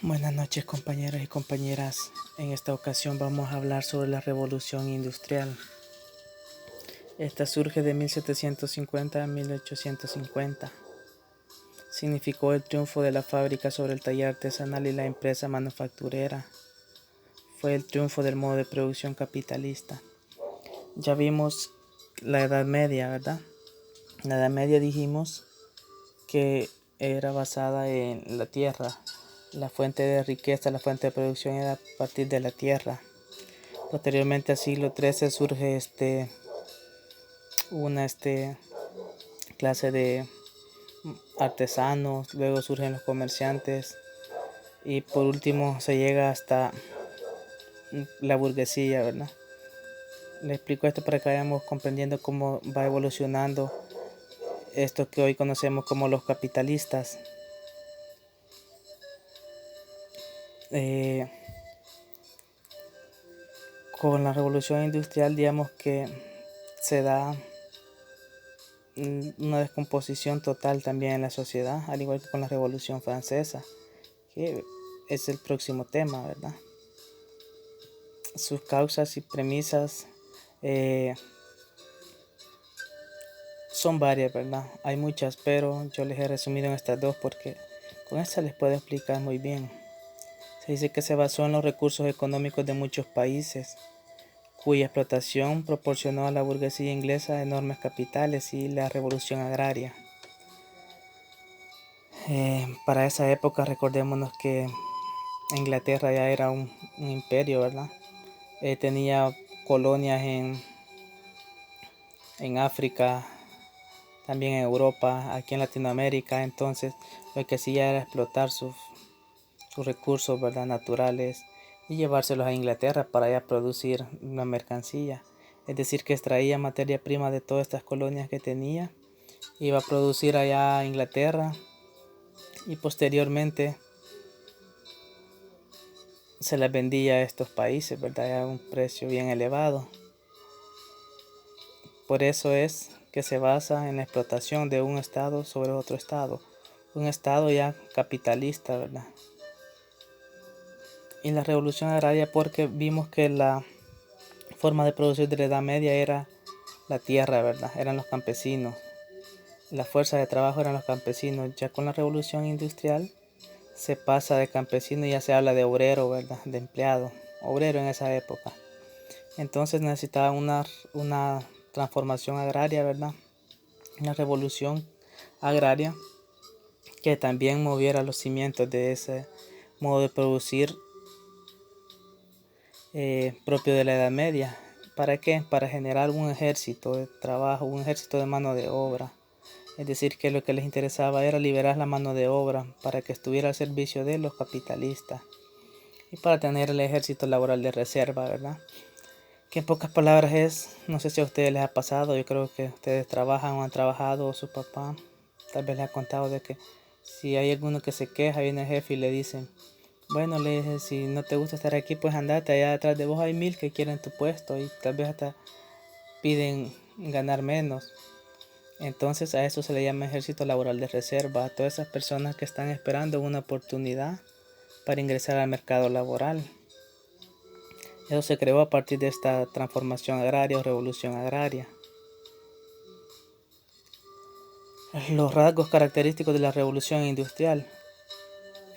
Buenas noches, compañeros y compañeras. En esta ocasión vamos a hablar sobre la Revolución Industrial. Esta surge de 1750 a 1850. Significó el triunfo de la fábrica sobre el taller artesanal y la empresa manufacturera. Fue el triunfo del modo de producción capitalista. Ya vimos la Edad Media, ¿verdad? La Edad Media dijimos que era basada en la tierra. La fuente de riqueza, la fuente de producción era a partir de la tierra. Posteriormente al siglo XIII surge una clase de artesanos, luego surgen los comerciantes y por último se llega hasta la burguesía, ¿verdad? Le explico esto para que vayamos comprendiendo cómo va evolucionando esto que hoy conocemos como los capitalistas. Eh, con la revolución industrial, digamos que se da una descomposición total también en la sociedad, al igual que con la revolución francesa, que es el próximo tema, ¿verdad? Sus causas y premisas son varias, ¿verdad? Hay muchas, pero yo les he resumido en estas dos porque con estas les puedo explicar muy bien. Se dice que se basó en los recursos económicos de muchos países, cuya explotación proporcionó a la burguesía inglesa enormes capitales y la revolución agraria. Para esa época recordémonos que Inglaterra ya era un imperio, ¿verdad? Tenía colonias en África, también en Europa, aquí en Latinoamérica. Entonces lo que hacía era explotar sus recursos, ¿verdad?, naturales, y llevárselos a Inglaterra para allá producir una mercancía. Es decir, que extraía materia prima de todas estas colonias que tenía, iba a producir allá a Inglaterra y posteriormente se las vendía a estos países, ¿verdad?, a un precio bien elevado. Por eso es que se basa en la explotación de un estado sobre otro estado, un estado ya capitalista, ¿verdad? Y la revolución agraria, porque vimos que la forma de producir de la Edad Media era la tierra, ¿verdad? Eran los campesinos. La fuerza de trabajo eran los campesinos. Ya con la revolución industrial se pasa de campesino y ya se habla de obrero, ¿verdad? De empleado, obrero en esa época. Entonces necesitaba una transformación agraria, ¿verdad? Una revolución agraria que también moviera los cimientos de ese modo de producir propio de la Edad Media. ¿Para qué? Para generar un ejército de trabajo, un ejército de mano de obra. Es decir, que lo que les interesaba era liberar la mano de obra para que estuviera al servicio de los capitalistas y para tener el ejército laboral de reserva, ¿verdad? Que en pocas palabras es, no sé si a ustedes les ha pasado, yo creo que ustedes trabajan o han trabajado, o su papá tal vez les ha contado de que si hay alguno que se queja, viene el jefe y le dicen, bueno, le dije, si no te gusta estar aquí, pues andate, allá detrás de vos hay 1000 que quieren tu puesto y tal vez hasta piden ganar menos. Entonces a eso se le llama ejército laboral de reserva, a todas esas personas que están esperando una oportunidad para ingresar al mercado laboral. Eso se creó a partir de esta transformación agraria o revolución agraria. Los rasgos característicos de la revolución industrial.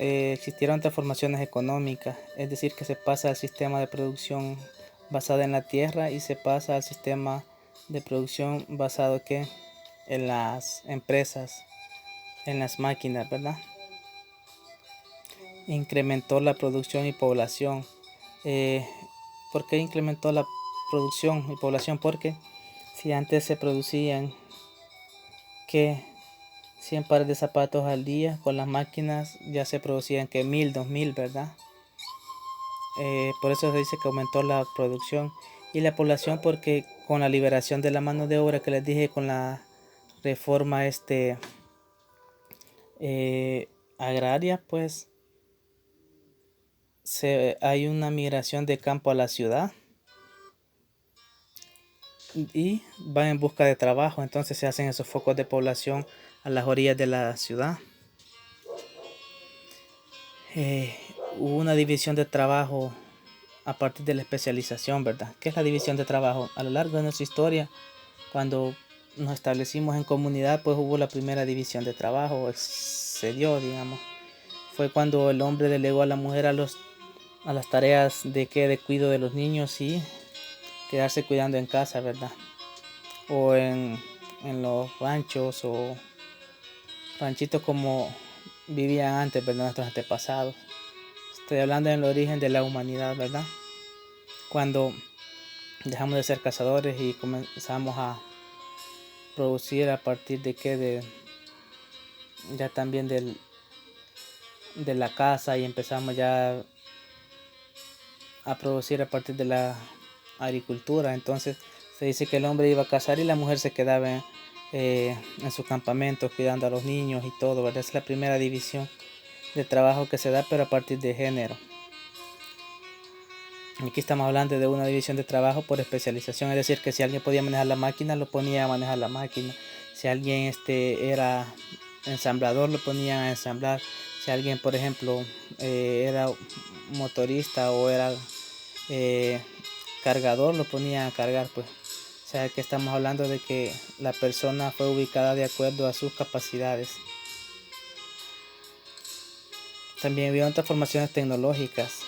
Existieron transformaciones económicas, es decir, que se pasa al sistema de producción basado en la tierra y se pasa al sistema de producción basado ¿qué? En las empresas, en las máquinas, ¿verdad? Incrementó la producción y población. Eh, ¿Por qué incrementó la producción y población? Porque si antes se producían que 100 pares de zapatos al día, con las máquinas ya se producían que 1000, 2000, ¿verdad? Por eso se dice que aumentó la producción y la población, porque con la liberación de la mano de obra que les dije, con la reforma agraria, pues hay una migración de campo a la ciudad y van en busca de trabajo. Entonces se hacen esos focos de población a las orillas de la ciudad. eh, hubo una división de trabajo a partir de la especialización, ¿verdad? ¿Qué es la división de trabajo? A lo largo de nuestra historia, cuando nos establecimos en comunidad, pues hubo la primera división de trabajo, se dio, digamos. Fue cuando el hombre delegó a la mujer a las tareas de cuidado de los niños y quedarse cuidando en casa, ¿verdad? O en los ranchos o ranchitos como vivían antes, ¿verdad? Nuestros antepasados. Estoy hablando del origen de la humanidad, ¿verdad? Cuando dejamos de ser cazadores y comenzamos a producir a partir de ya también de la caza, y empezamos ya a producir a partir de la agricultura. Entonces se dice que el hombre iba a cazar y la mujer se quedaba en su campamento cuidando a los niños y todo, ¿verdad? Es la primera división de trabajo que se da, pero a partir de género. Aquí estamos hablando de una división de trabajo por especialización, es decir, que si alguien podía manejar la máquina, lo ponía a manejar la máquina. Si alguien era ensamblador, lo ponían a ensamblar. Si alguien, por ejemplo, era motorista o era eh, cargador, lo ponían a cargar, pues. O sea, que estamos hablando de que la persona fue ubicada de acuerdo a sus capacidades. También había otras formaciones tecnológicas.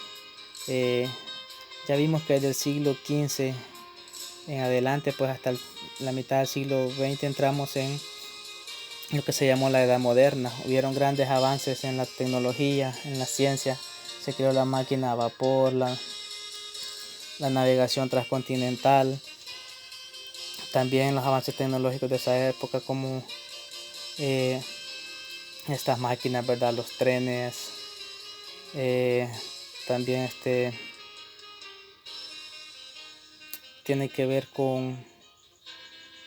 Ya vimos que desde el siglo XV en adelante, pues hasta la mitad del siglo XX entramos en lo que se llamó la Edad Moderna. Hubieron grandes avances en la tecnología, en la ciencia. Se creó la máquina a vapor, la navegación transcontinental. También los avances tecnológicos de esa época, como estas máquinas, ¿verdad? Los trenes. También tiene que ver con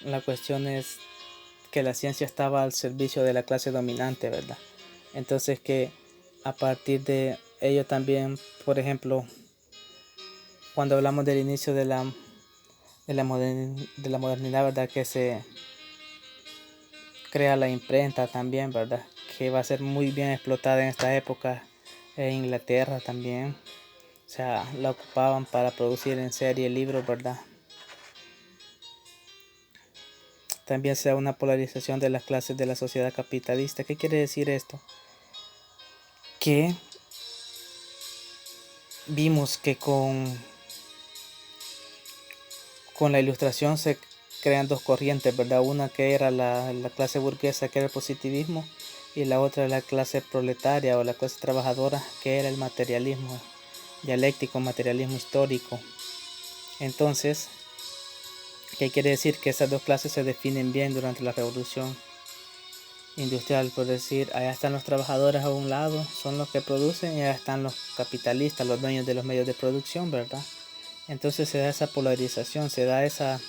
la cuestión es que la ciencia estaba al servicio de la clase dominante, ¿verdad? Entonces que a partir de ello también, por ejemplo, cuando hablamos del inicio de la modernidad, ¿verdad? Que se crea la imprenta también, ¿verdad? Que va a ser muy bien explotada en esta época en Inglaterra también. O sea, la ocupaban para producir en serie libros, ¿verdad? También se da una polarización de las clases de la sociedad capitalista. ¿Qué quiere decir esto? Que vimos que con la ilustración se crean dos corrientes, ¿verdad? Una que era la clase burguesa, que era el positivismo, y la otra la clase proletaria o la clase trabajadora, que era el materialismo dialéctico, materialismo histórico. Entonces, ¿qué quiere decir? Que esas dos clases se definen bien durante la revolución industrial, por decir, allá están los trabajadores a un lado, son los que producen, y allá están los capitalistas, los dueños de los medios de producción, ¿verdad? Entonces se da esa polarización, se da esa,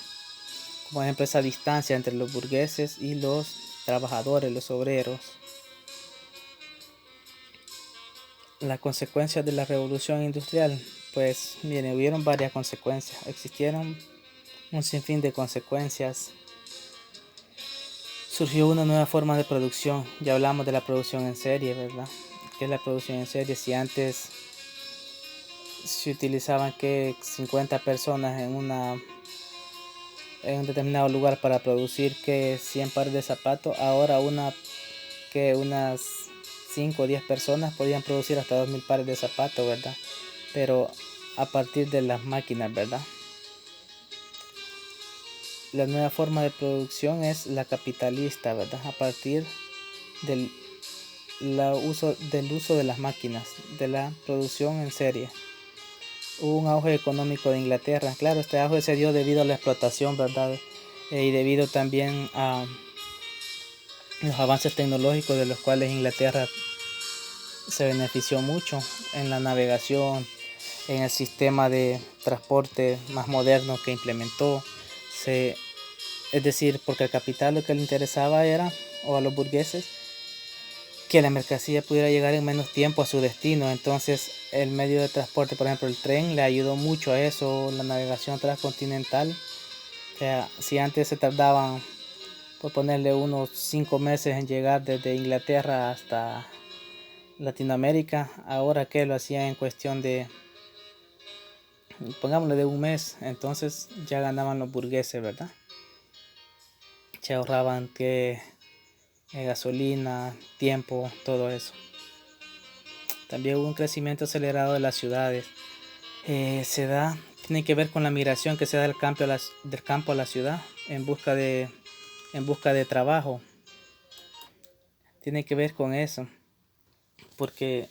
como ejemplo, esa distancia entre los burgueses y los trabajadores, los obreros. Las consecuencias de la revolución industrial, pues miren, hubieron varias consecuencias, existieron un sinfín de consecuencias. Surgió una nueva forma de producción, ya hablamos de la producción en serie, ¿verdad? ¿Qué es la producción en serie? Si antes se utilizaban que 50 personas en un determinado lugar para producir que 100 pares de zapatos, ahora unas 5 o 10 personas podían producir hasta 2000 pares de zapatos, ¿verdad? Pero a partir de las máquinas, ¿verdad? La nueva forma de producción es la capitalista, ¿verdad? A partir del uso de las máquinas, de la producción en serie. Hubo un auge económico de Inglaterra. Claro, este auge se dio debido a la explotación, ¿verdad? Y debido también a los avances tecnológicos de los cuales Inglaterra se benefició mucho en la navegación, en el sistema de transporte más moderno que implementó. Es decir, porque al capital lo que le interesaba era, o a los burgueses, que la mercancía pudiera llegar en menos tiempo a su destino. Entonces el medio de transporte, por ejemplo el tren, le ayudó mucho a eso, la navegación transcontinental. O sea, si antes se tardaban, por ponerle, unos 5 meses en llegar desde Inglaterra Latinoamérica, ahora que lo hacían en cuestión de, pongámosle, de un mes, entonces ya ganaban los burgueses, ¿verdad? Se ahorraban que gasolina, tiempo, todo eso. También hubo un crecimiento acelerado de las ciudades. Tiene que ver con la migración que se da del campo a la ciudad en busca de trabajo. Tiene que ver con eso, porque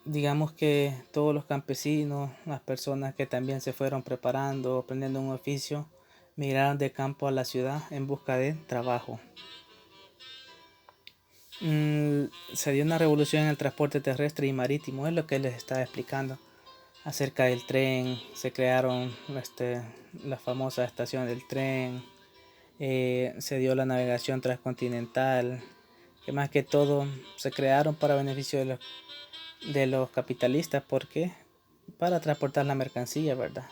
digamos que todos los campesinos, las personas que también se fueron preparando, aprendiendo un oficio, migraron de campo a la ciudad en busca de trabajo. Se dio una revolución en el transporte terrestre y marítimo, es lo que les estaba explicando acerca del tren. Se crearon la famosa estación del tren, se dio la navegación transcontinental, que más que todo se crearon para beneficio de los capitalistas, porque para transportar la mercancía, ¿verdad?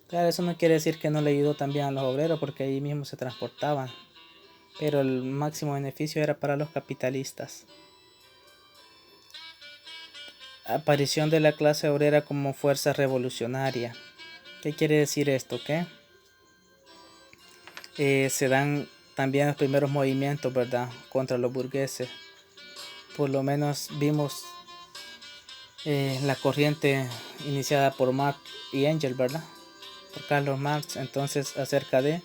Claro, eso no quiere decir que no le ayudó también a los obreros, porque ahí mismo se transportaban, pero el máximo beneficio era para los capitalistas. Aparición de la clase obrera como fuerza revolucionaria. ¿Qué quiere decir esto? Se dan también los primeros movimientos, ¿verdad?, contra los burgueses. Por lo menos vimos la corriente iniciada por Marx y Engels, ¿verdad?, por Carlos Marx, entonces acerca de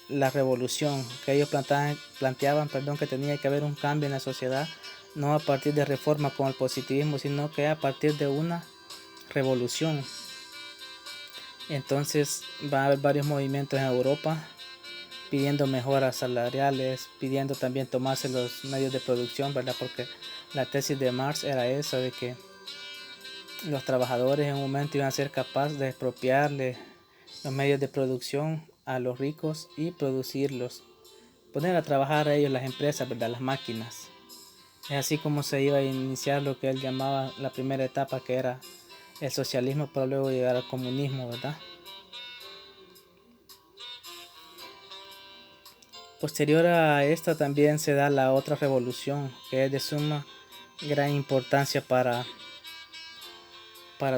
la revolución que ellos planteaban, que tenía que haber un cambio en la sociedad, no a partir de reforma como el positivismo, sino que a partir de una revolución. Entonces va a haber varios movimientos en Europa pidiendo mejoras salariales, pidiendo también tomarse los medios de producción, ¿verdad? Porque la tesis de Marx era esa, de que los trabajadores en un momento iban a ser capaces de expropiarle los medios de producción a los ricos y producirlos, poner a trabajar a ellos las empresas, ¿verdad?, las máquinas. Es así como se iba a iniciar lo que él llamaba la primera etapa, que era el socialismo, para luego llegar al comunismo, ¿verdad? Posterior a esta también se da la otra revolución, que es de suma gran importancia para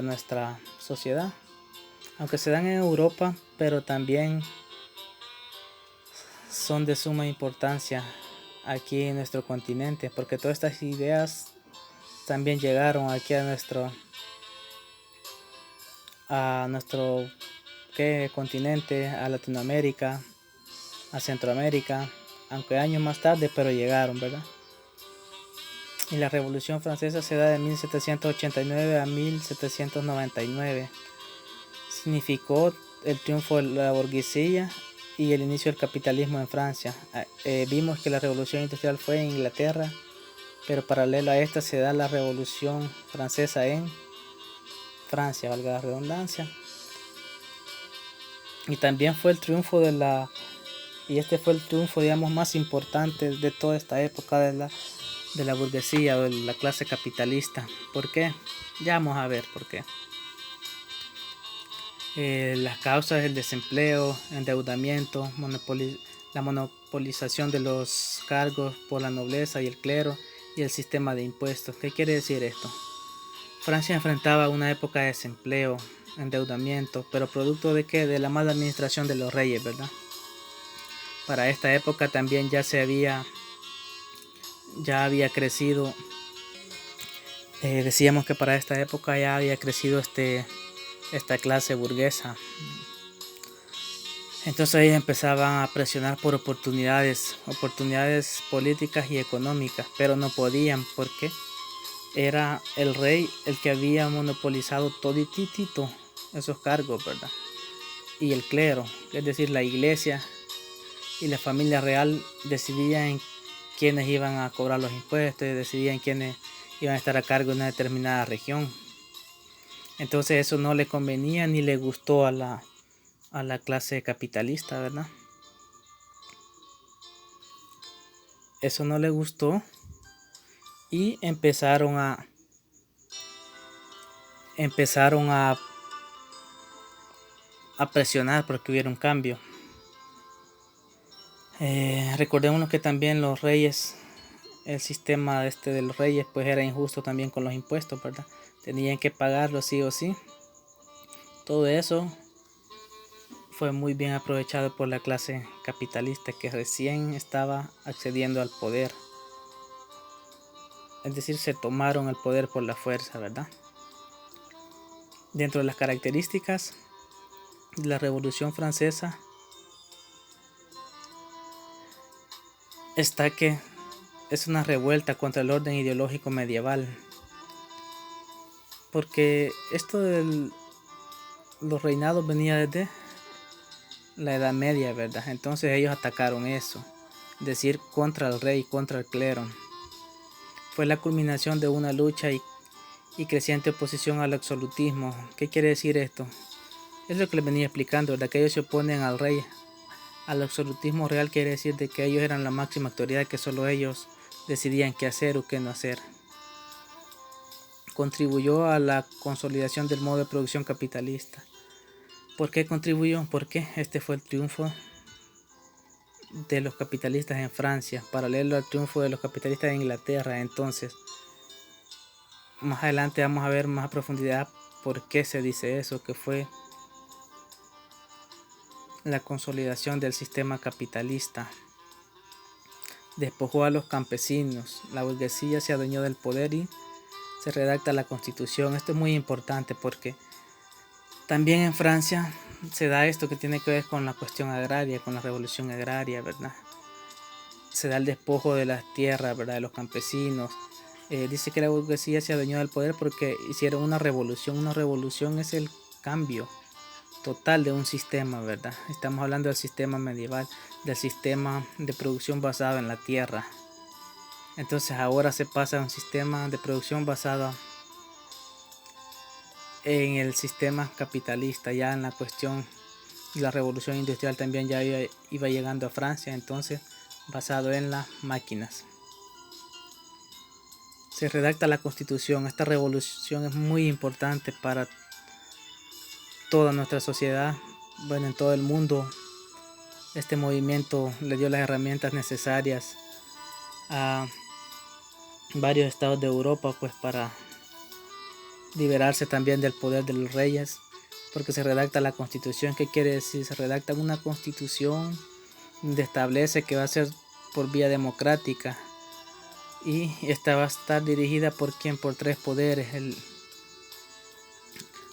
nuestra sociedad, aunque se dan en Europa, pero también son de suma importancia aquí en nuestro continente, porque todas estas ideas también llegaron aquí a nuestro continente, a Latinoamérica, a Centroamérica, aunque años más tarde, pero llegaron, ¿verdad? Y la Revolución Francesa se da de 1789 a 1799. Significó el triunfo de la burguesía y el inicio del capitalismo en Francia. Vimos que la Revolución Industrial fue en Inglaterra, pero paralelo a esta se da la Revolución Francesa en Francia, valga la redundancia. Y también fue el triunfo este fue el triunfo, digamos, más importante de toda esta época de la burguesía o de la clase capitalista. ¿Por qué? Ya vamos a ver por qué. Las causas del desempleo, endeudamiento, la monopolización de los cargos por la nobleza y el clero y el sistema de impuestos. ¿Qué quiere decir esto? Francia enfrentaba una época de desempleo, endeudamiento, pero producto de ¿qué? De la mala administración de los reyes, ¿verdad? Para esta época también ya había crecido, decíamos que para esta época ya había crecido esta clase burguesa. Entonces ellos empezaban a presionar por oportunidades políticas y económicas, pero no podían porque era el rey el que había monopolizado toditito esos cargos, ¿verdad? Y el clero, es decir, la iglesia y la familia real, decidían quiénes iban a cobrar los impuestos, decidían quiénes iban a estar a cargo de una determinada región. Entonces eso no le convenía ni le gustó a la clase capitalista, ¿verdad? Eso no le gustó y empezaron a presionar porque hubiera un cambio. Recordemos que también los reyes el sistema de los reyes pues era injusto también con los impuestos, ¿verdad? Tenían que pagarlo sí o sí. Todo eso fue muy bien aprovechado por la clase capitalista que recién estaba accediendo al poder. Es decir, se tomaron el poder por la fuerza, ¿verdad? Dentro de las características de la Revolución Francesa está que es una revuelta contra el orden ideológico medieval. Porque esto de los reinados venía desde la Edad Media, ¿verdad? Entonces ellos atacaron eso, es decir, contra el rey, contra el clero. Fue la culminación de una lucha y creciente oposición al absolutismo. ¿Qué quiere decir esto? Es lo que les venía explicando, ¿verdad? Que ellos se oponen al rey. Al absolutismo real quiere decir de que ellos eran la máxima autoridad, que solo ellos decidían qué hacer o qué no hacer. Contribuyó a la consolidación del modo de producción capitalista. ¿Por qué contribuyó? Porque este fue el triunfo de los capitalistas en Francia, paralelo al triunfo de los capitalistas en Inglaterra. Entonces, más adelante vamos a ver más a profundidad por qué se dice eso, que fue la consolidación del sistema capitalista. Despojó a los campesinos, la burguesía se adueñó del poder y se redacta la Constitución. Esto es muy importante porque también en Francia se da esto que tiene que ver con la cuestión agraria, con la revolución agraria, ¿verdad? Se da el despojo de las tierras, ¿verdad? De los campesinos. Dice que la burguesía se adueñó del poder porque hicieron una revolución. Una revolución es el cambio total de un sistema, ¿verdad? Estamos hablando del sistema medieval, del sistema de producción basado en la tierra. Entonces ahora se pasa a un sistema de producción basado en el sistema capitalista. Ya en la cuestión de la revolución industrial también ya iba llegando a Francia, entonces basado en las máquinas. Se redacta la Constitución. Esta revolución es muy importante para toda nuestra sociedad, bueno, en todo el mundo. Este movimiento le dio las herramientas necesarias a varios estados de Europa pues para liberarse también del poder de los reyes, porque se redacta la Constitución. ¿Qué quiere decir? Se redacta una Constitución donde establece que va a ser por vía democrática y esta va a estar dirigida por quien, por tres poderes.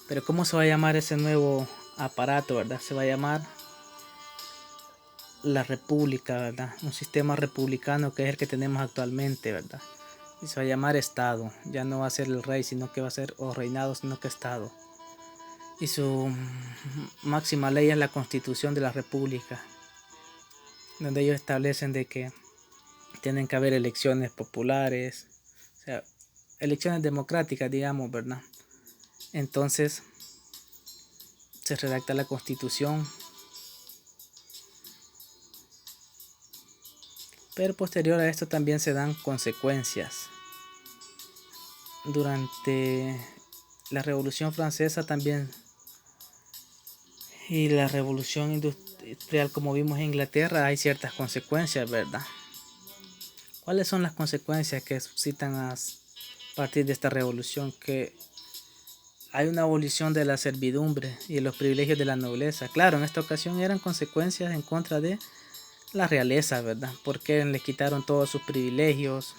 Pero ¿cómo se va a llamar ese nuevo aparato, verdad? Se va a llamar la República, ¿verdad? Un sistema republicano que es el que tenemos actualmente, ¿verdad? Y se va a llamar Estado. Ya no va a ser el rey, sino que va a ser o reinado, sino que Estado. Y su máxima ley es la Constitución de la República, donde ellos establecen de que tienen que haber elecciones populares, o sea, elecciones democráticas, digamos, ¿verdad? Entonces se redacta la Constitución, pero posterior a esto también se dan consecuencias. Durante la Revolución Francesa también y la Revolución Industrial, como vimos en Inglaterra, hay ciertas consecuencias, ¿verdad? ¿Cuáles son las consecuencias que suscitan a partir de esta revolución? Que hay una abolición de la servidumbre y de los privilegios de la nobleza. Claro, en esta ocasión eran consecuencias en contra de la realeza, ¿verdad? Porque le quitaron todos sus privilegios,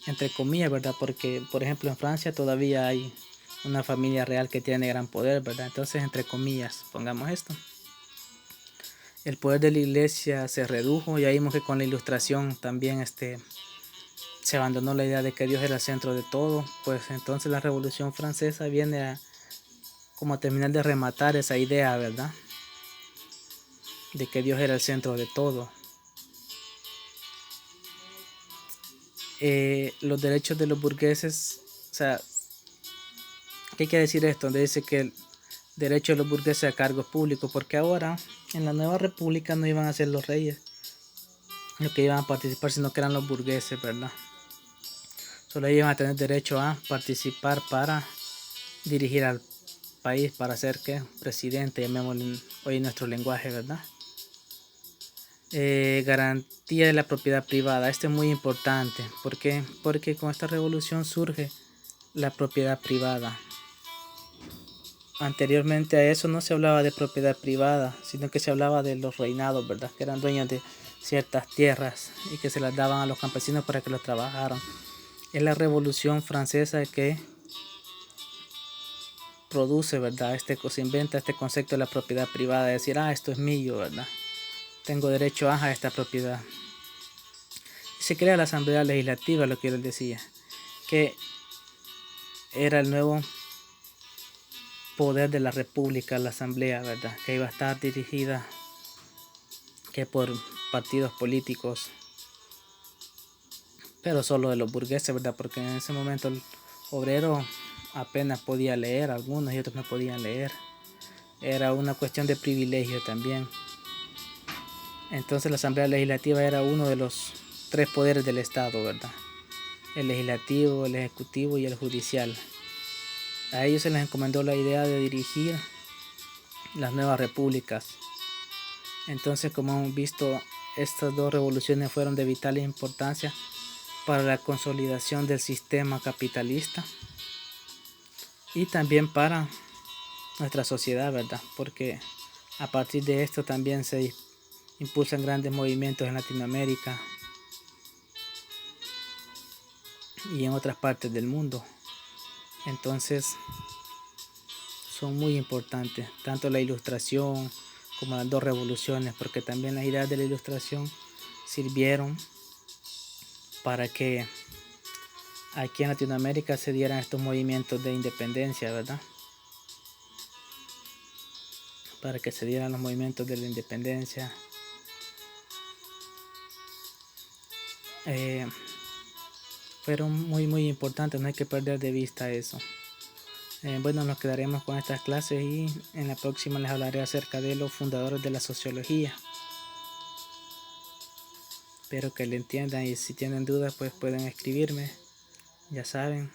entre comillas, ¿verdad? Porque, por ejemplo, en Francia todavía hay una familia real que tiene gran poder, ¿verdad? Entonces, entre comillas, pongamos esto. El poder de la iglesia se redujo. Ya vimos que con la ilustración también se abandonó la idea de que Dios era el centro de todo. Pues entonces la Revolución Francesa viene a como a terminar de rematar esa idea, ¿verdad? De que Dios era el centro de todo. Los derechos de los burgueses, o sea, ¿qué quiere decir esto? Donde dice que el derecho de los burgueses a cargos públicos, porque ahora en la nueva república no iban a ser los reyes los que iban a participar, sino que eran los burgueses, ¿verdad? Solo ellos iban a tener derecho a participar para dirigir al país, para ser ¿qué? Presidente, llamémosle hoy en nuestro lenguaje, ¿verdad? garantía de la propiedad privada. Esto es muy importante. ¿Por qué? Porque con esta revolución surge la propiedad privada. Anteriormente a eso no se hablaba de propiedad privada, sino que se hablaba de los reinados, ¿verdad? Que eran dueños de ciertas tierras y que se las daban a los campesinos para que los trabajaran. Es la Revolución Francesa que produce, ¿verdad? Se inventa este concepto de la propiedad privada, de decir, esto es mío, ¿verdad? Tengo derecho a esta propiedad. Y se crea la Asamblea Legislativa, lo que yo les decía, que era el nuevo poder de la República, la Asamblea, ¿verdad? Que iba a estar dirigida por partidos políticos, pero solo de los burgueses, ¿verdad? Porque en ese momento el obrero apenas podía leer, algunos y otros no podían leer. Era una cuestión de privilegio también. Entonces la Asamblea Legislativa era uno de los 3 poderes del Estado, ¿verdad? El legislativo, el ejecutivo y el judicial. A ellos se les encomendó la idea de dirigir las nuevas repúblicas. Entonces, como hemos visto, estas 2 revoluciones fueron de vital importancia para la consolidación del sistema capitalista y también para nuestra sociedad, ¿verdad? Porque a partir de esto también se impulsan grandes movimientos en Latinoamérica y en otras partes del mundo. Entonces son muy importantes, tanto la Ilustración como las 2 revoluciones, porque también las ideas de la Ilustración sirvieron para que aquí en Latinoamérica se dieran estos movimientos de independencia, ¿verdad? Para que se dieran los movimientos de la independencia. Fueron muy importantes, no hay que perder de vista eso. Bueno, nos quedaremos con estas clases y en la próxima les hablaré acerca de los fundadores de la sociología. Espero que lo entiendan y si tienen dudas pues pueden escribirme, ya saben.